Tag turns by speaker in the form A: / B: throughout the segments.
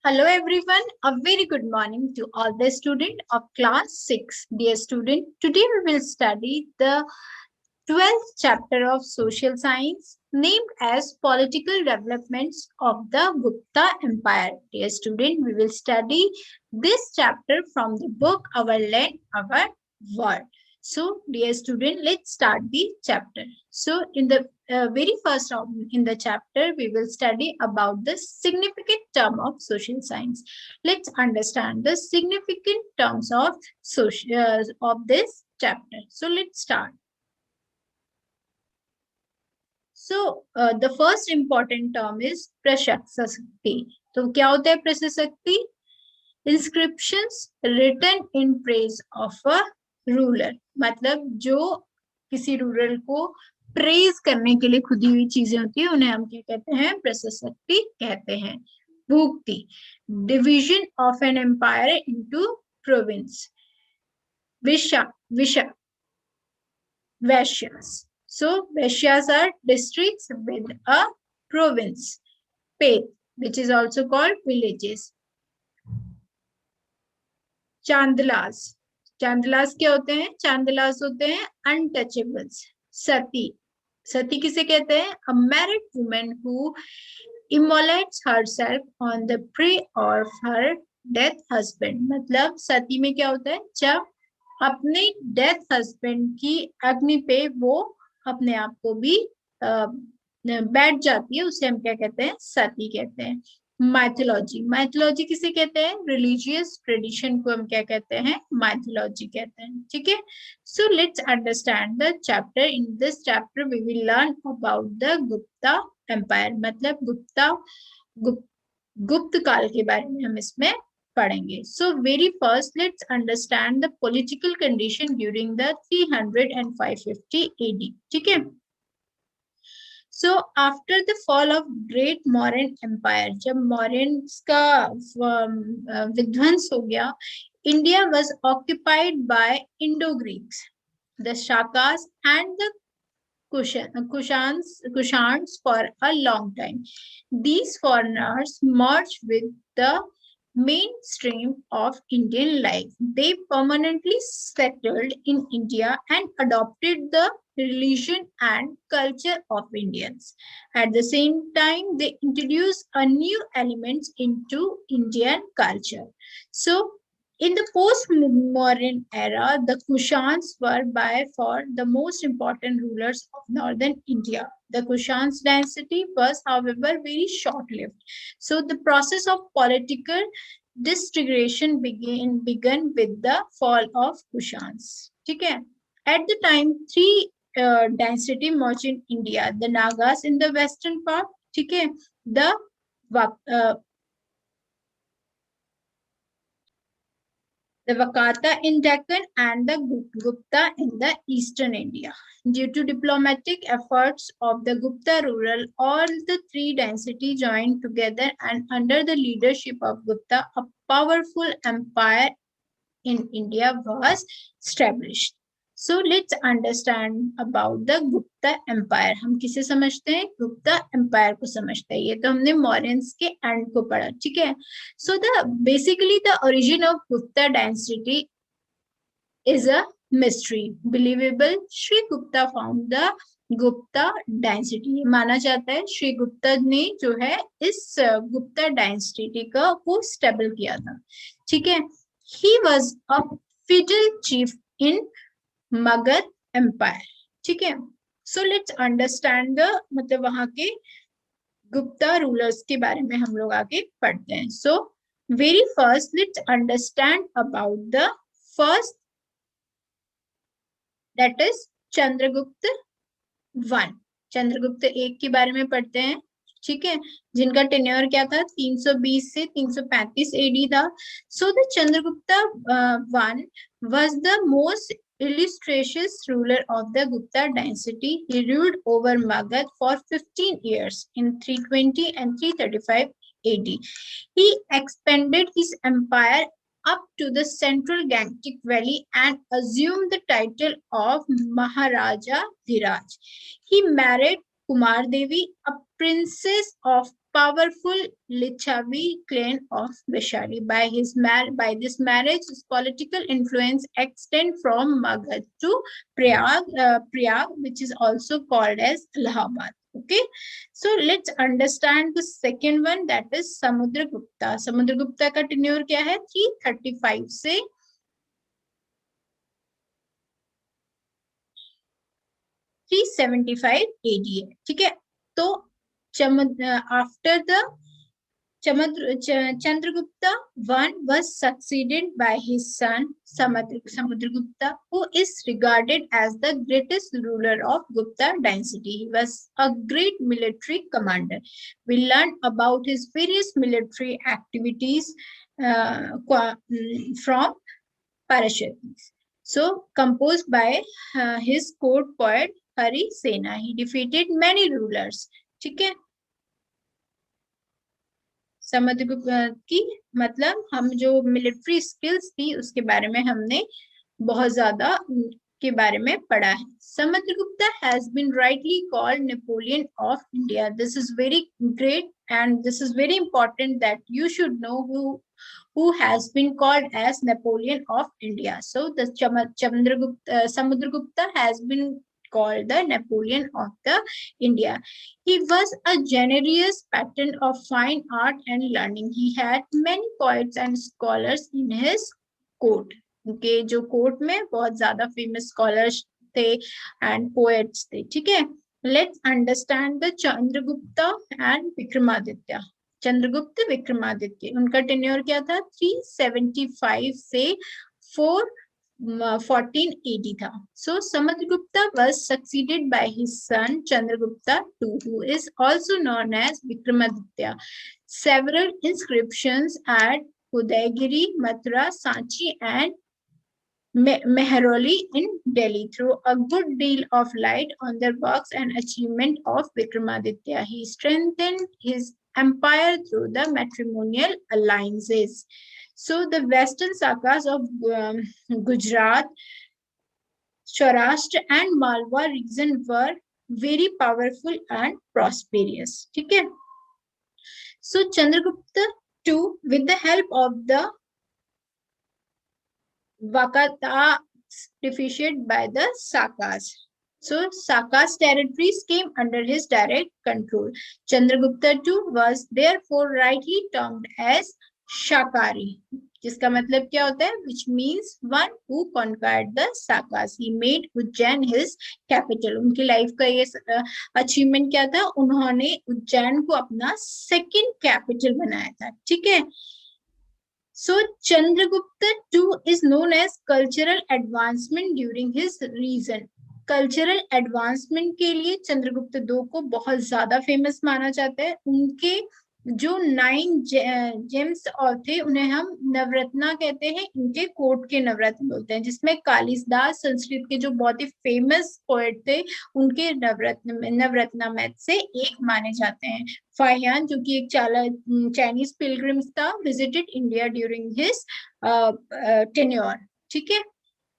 A: Hello everyone, a very good morning to all the students of class 6. Dear student, today we will study the 12th chapter of social science named as political developments of the Gupta Empire. Dear student, we will study this chapter from the book Our Land, Our World. So, dear student, let's start the chapter. So, in the very first in the chapter, we will study about the significant term of social science. Let's understand the significant terms of of this chapter. So, let's start. So, the first important term is प्रशस्ति. तो क्या होता है प्रशस्ति? Inscriptions written in praise of a ruler. मतलब जो किसी ruler को प्रेज करने के लिए खुदी हुई चीजें होती है उन्हें हम क्या कहते हैं? प्रशस्ति कहते हैं. भुक्ति, division of an empire into province. विशा Vaishyas. So, Vaishyas are districts with a province. Peth, which is also called villages. Chandalas. Chandalas क्या होते हैं? Chandalas होते हैं untouchables. Sati. Sati किसे कहते हैं? A married woman who immolates herself on the prey of her dead husband. मतलब सती में क्या होता है? जब अपने डेथ हस्बैंड की अग्नि पे वो अपने आप को भी बैठ जाती है, उसे हम क्या कहते हैं? सती कहते हैं. माइथोलॉजी. माइथोलॉजी किसे कहते हैं? रिलीजियस ट्रेडिशन को हम क्या कहते हैं? माइथोलॉजी कहते हैं. ठीक है. So let's understand the chapter. In this chapter we will learn about the Gupta empire. मतलब गुप्त काल के बारे में हम इसमें पढ़ेंगे. So very first let's understand the political condition during the 300 and 550 AD. ठीक है. So after the fall of Great Mauryan Empire, जब Mauryans का विध्वंस हो गया, India was occupied by Indo-Greeks, the Shakas and the Kushans for a long time. These foreigners merged with the mainstream of Indian life. They permanently settled in India and adopted the religion and culture of Indians. At the same time, they introduced a new elements into Indian culture. So, in the post-Mauryan era, the Kushans were by far the most important rulers of northern India. The Kushans dynasty was, however, very short-lived. So the process of political disintegration began with the fall of Kushans. ठीक है. At the time, three dynasty merged in India. The Nagas in the western part, ठीक है. The Vakata in Deccan and the Gupta in the eastern India. Due to diplomatic efforts of the Gupta ruler, all the three dynasties joined together and under the leadership of Gupta, a powerful empire in India was established. So let's understand about the Gupta Empire. हम किसे समझते हैं? Gupta empire को समझते हैं. ये तो हमने मौर्यंस के एंड को पढ़ा. ठीक है. So basically the origin of Gupta dynasty is a mystery. Believable, Sri Gupta found the Gupta dynasty. माना जाता है श्री गुप्ता ने जो है इस गुप्ता डायनेस्टी को स्टेबल किया था. ठीक है. He was a feudal chief in Magadha empire. ठीक है. सो लेट्स अंडरस्टैंड द मतलब वहां के गुप्ता रूलर्स के बारे में हम लोग आगे पढ़ते हैं. So very first let's understand about the first, that is Chandragupta one. Chandragupta एक के बारे में पढ़ते हैं. ठीक है. जिनका टेन्योर क्या था? 320 से 335 एडी था. So the Chandragupta one was the most illustrious ruler of the Gupta dynasty. He ruled over Magad for 15 years in 320 and 335 AD. He expanded his empire up to the central Gangetic Valley and assumed the title of Maharaja Dhiraj. He married Kumar Devi, a princess of powerful Lichavi clan of Vaishali. By this marriage, his political influence extend from Magad to Prayag, which is also called as Allahabad. Okay, so let's understand the second one, that is Samudragupta. Samudragupta का tenure क्या है? 335 से 375 AD है. ठीक है, तो after the Chandragupta I was succeeded by his son Samudragupta, who is regarded as the greatest ruler of Gupta dynasty. He was a great military commander. We learn about his various military activities from Parasharathis. So, composed by his court poet Hari Sena. He defeated many rulers. ठीक है, समुद्रगुप्त की मतलब हम जो military skills थी उसके बारे में हमने बहुत ज्यादा के बारे में पढ़ा है. Samudragupta has been rightly called Napoleon of India. This is very great and this is very important that you should know who has been called as Napoleon of India. So the Samudragupta has been called the Napoleon of the India. He was a generous patron of fine art and learning. He had many poets and scholars in his court. उनके जो court में बहुत ज्यादा famous scholars थे and poets थे. ठीक है, let's understand the Chandragupta and Vikramaditya. Chandragupta Vikramaditya, उनका टेन्योर क्या था? 375 से 414 AD था. So Samudragupta was succeeded by his son Chandragupta II, who is also known as Vikramaditya. Several inscriptions at Udaygiri, Mathura, Sanchi and Mehroli in Delhi throw a good deal of light on the works and achievement of Vikramaditya. He strengthened his empire through the matrimonial alliances. So the western Sakas of Gujarat, Saurashtra and Malwa region were very powerful and prosperous. ठीक है? So Chandragupta II, with the help of the Vakata, defeated by the Sakas. So Sakas territories came under his direct control. Chandragupta II was therefore rightly termed as Shakari, जिसका मतलब क्या होता है? Which means one who conquered the Sakas. He made Ujjain his capital. उनकी life का ये achievement क्या था? उन्होंने उज्जैन को अपना सेकंड कैपिटल बनाया था. ठीक है, so Chandragupta II is known as cultural advancement during his reign. Cultural advancement के लिए चंद्रगुप्त II को बहुत ज्यादा फेमस माना जाता है. उनके जो 9 जेम्स और थे उन्हें हम नवरत्ना कहते हैं. इनके कोर्ट के नवरत्न बोलते हैं, जिसमें कालिदास संस्कृत के जो बहुत ही फेमस पोएट थे उनके नवरत्ना में से एक माने जाते हैं. फाहियान, जो कि एक चाइनीज पिलग्रिम्स था, visited India during his tenure. ठीक है,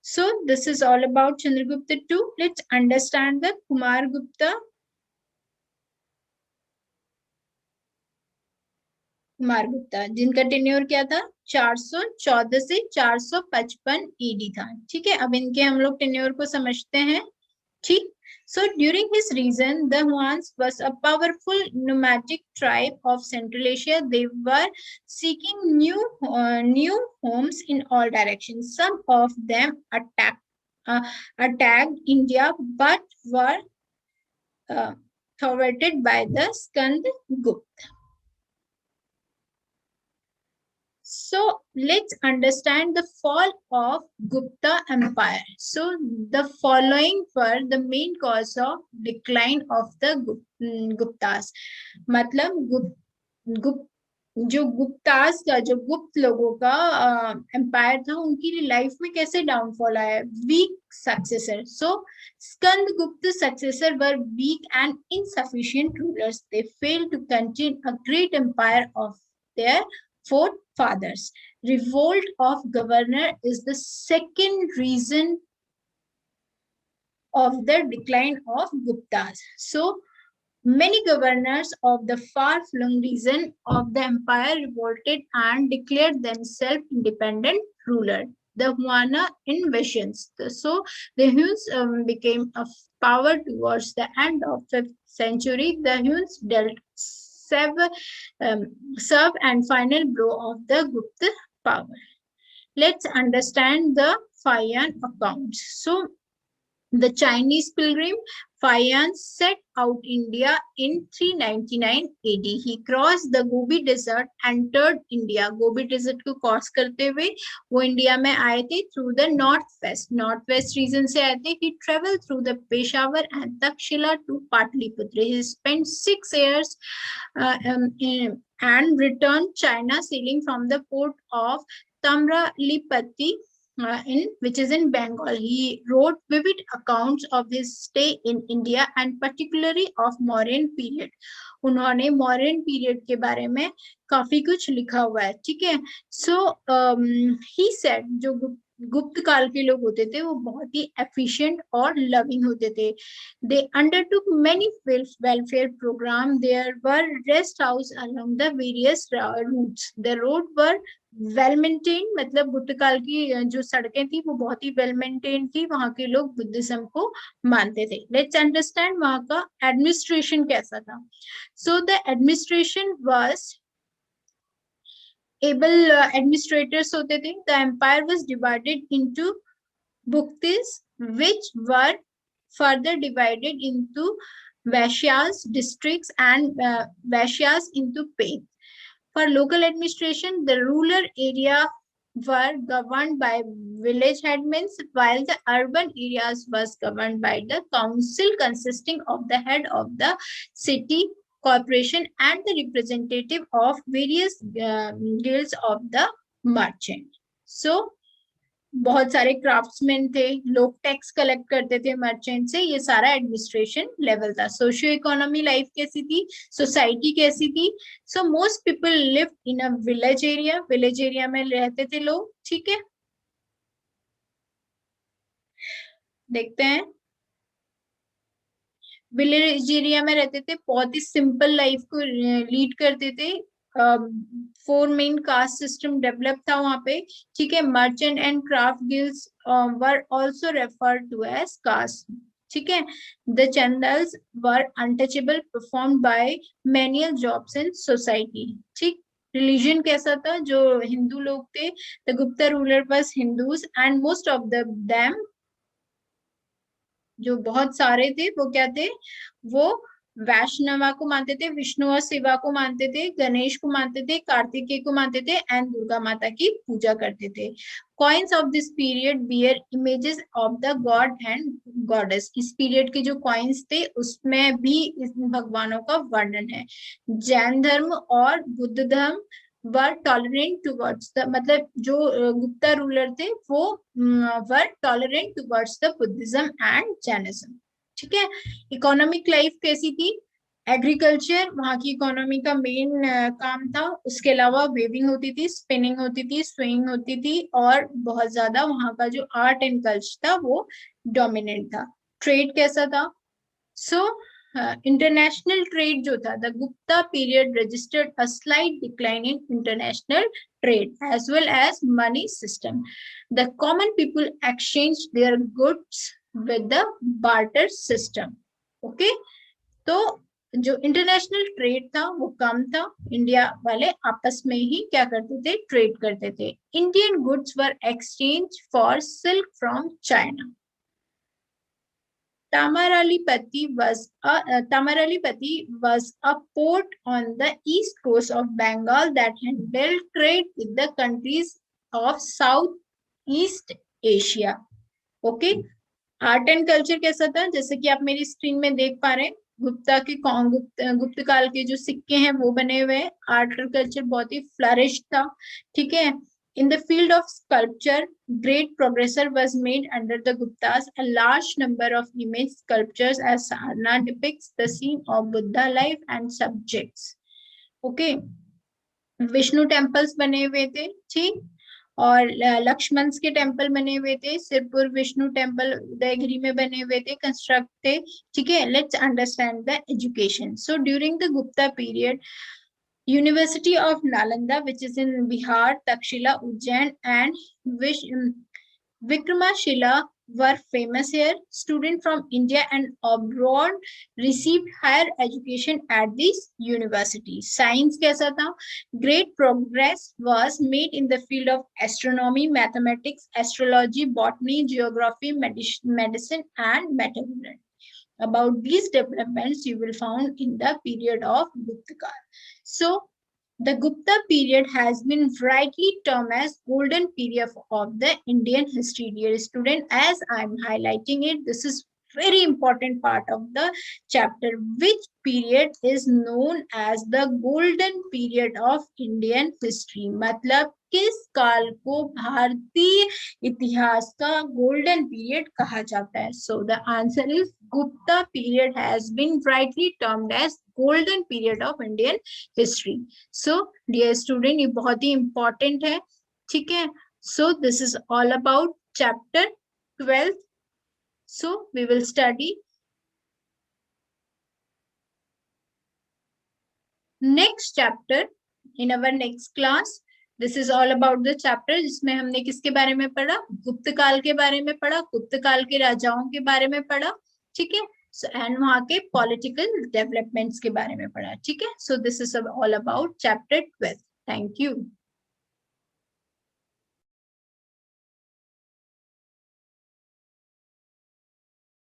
A: so this is all about Chandragupta II. Let's understand the Kumargupta. कुमारगुप्ता, जिनका टेन्योर क्या था? 414 से 455 AD था. ठीक है, अब इनके हम लोग टेन्योर को समझते हैं. ठीक, so during his reign, the Huans was a powerful nomadic tribe of Central Asia. They were seeking new homes in all directions. Some of them attacked India, but were thwarted by the Skandagupta. So let's understand the fall of Gupta Empire. So the following were the main cause of decline of the Guptas. मतलब जो गुप्तास का, जो गुप्त लोगों का empire था, उनकी life में कैसे डाउनफॉल आया? Weak successor. So Skandagupta successor were weak and insufficient rulers. They failed to continue a great empire of their forefathers. Revolt of governor is the second reason of the decline of Guptas. So Many governors of the far-flung region of the empire revolted and declared themselves independent ruler. The Huana invasions. So the Huns became a power towards the end of 5th century. The Huns dealt serve and final blow of the Gupta power. Let's understand the Fayan accounts. So the Chinese pilgrim Fayan set out India in 399 AD. He crossed the Gobi Desert, entered India. Gobi Desert को cross करते हुए वो India में आए थे through the northwest region से आए थे. He traveled through the Peshawar and Takshila to Patliputra. He spent 6 years and returned China, sailing from the port of Tamralipati which is in Bengal. He wrote vivid accounts of his stay in India and particularly of Mauryan period. उन्होंने Mauryan period के बारे में काफी कुछ लिखा हुआ है, ठीक है. So he said जो गुप्त काल के लोग होते थे वो बहुत ही efficient और loving होते थे. They undertook many welfare program. There were rest house along the various routes. The road were well maintain, मतलब गुप्त काल की जो सड़कें थी वो बहुत ही वेल मेंटेन थी. वहां के लोग बुद्धिज्म को मानते थे. लेट्स अंडरस्टैंड वहां का एडमिनिस्ट्रेशन कैसा था. So the administration was able administrators होते थे. The empire was divided into buktis which were further divided into vaishyas districts and vaishyas into paid. For local administration, the rural area were governed by village headmen, while the urban areas was governed by the council consisting of the head of the city corporation and the representative of various guilds of the merchant. So, बहुत सारे craftsman थे, लोग tax collect करते थे merchant से. ये सारा administration level था. सोशियो इकोनॉमी लाइफ कैसी थी, सोसाइटी कैसी थी. So most people live in a village area में रहते थे लोग, ठीक है. देखते हैं, विलेज एरिया में रहते थे, बहुत ही सिंपल लाइफ को लीड करते थे. 4 मेन कास्ट सिस्टम डेवलप था वहां पे, ठीक है. Merchant and craft guilds were also referred to as caste, ठीक है. The Chandals were untouchable, performed by manual jobs in society, ठीक. रिलीजन कैसा था, जो हिंदू लोग थे, the Gupta ruler was Hindus and most of them, जो बहुत सारे थे वो क्या थे, वो वैष्णवा को मानते थे, विष्णु और शिवा को मानते थे, गणेश को मानते थे, कार्तिकेय को मानते थे एंड दुर्गा माता की पूजा करते थे. Coins of this period bear images of the god and goddess. इस पीरियड के जो कॉइन्स थे उसमें भी इस भगवानों का वर्णन है. जैन धर्म और बुद्ध धर्म वर टॉलरेंट टुवर्ड्स द, मतलब जो गुप्ता रूलर थे वो were tolerant towards the Buddhism and Jainism, ठीक है. इकोनॉमिक लाइफ कैसी थी, एग्रीकल्चर वहां की इकोनॉमी का मेन काम था. उसके अलावा वेविंग होती थी, स्पिनिंग होती थी, स्विंग होती थी, और बहुत ज्यादा वहां का जो आर्ट एंड कल्चर था वो डोमिनेंट था. ट्रेड कैसा था, सो इंटरनेशनल ट्रेड जो था, the Gupta period registered a slight decline in international trade as well as money system. The common people exchanged their goods with the barter system. Okay, तो जो international trade था वो कम था. India वाले आपस में ही क्या करते थे, ट्रेड करते थे. Indian goods were exchange for silk from China. Tamaralipati was a port on the east coast of Bengal that handled trade with the countries of Southeast Asia. Okay, art and culture कैसा था, जैसे कि आप मेरी screen में देख पा रहे हैं, गुप्त काल के जो सिक्के हैं वो बने हुए हैं. आर्ट और कल्चर बहुत ही फ्लरिश था, ठीक है. In the field of sculpture, great progress was made under the Guptas. A large number of image sculptures as Sarna depicts the scene of Buddha life and subjects. Okay, Vishnu temples बने हुए थे, ठीक. और लक्ष्मण के temple बने हुए थे, Sirpur Vishnu temple Udayagiri में बने हुए थे, कंस्ट्रक्ट थे, ठीक है। Let's understand the education. So during the Gupta period, University of Nalanda, which is in Bihar, Takshila, Ujjain, and Vikramashila were famous here. Students from India and abroad received higher education at these universities. Science कैसा था? Great progress was made in the field of astronomy, mathematics, astrology, botany, geography, medicine, and meteorology. About these developments you will find in the period of Gupta Kal. So the Gupta period has been rightly termed as golden period of the Indian history. Dear student, as I am highlighting it, this is very important part of the chapter. Which period is known as the golden period of Indian history? मतलब किस काल को भारतीय इतिहास का golden period कहा जाता है? So the answer is Gupta period has been rightly termed as golden period of Indian history. So dear student, ये बहुत ही important है, ठीक है. So this is all about chapter 12. So we will study next chapter in our next class. This is all about the chapter जिसमें हमने किसके बारे में पढ़ा? गुप्त काल के बारे में पढ़ा, गुप्त काल के राजाओं के बारे में पढ़ा, ठीक है. So and वहाँ के political developments के बारे में पढ़ा, ठीक है. So this is all about chapter 12. Thank you.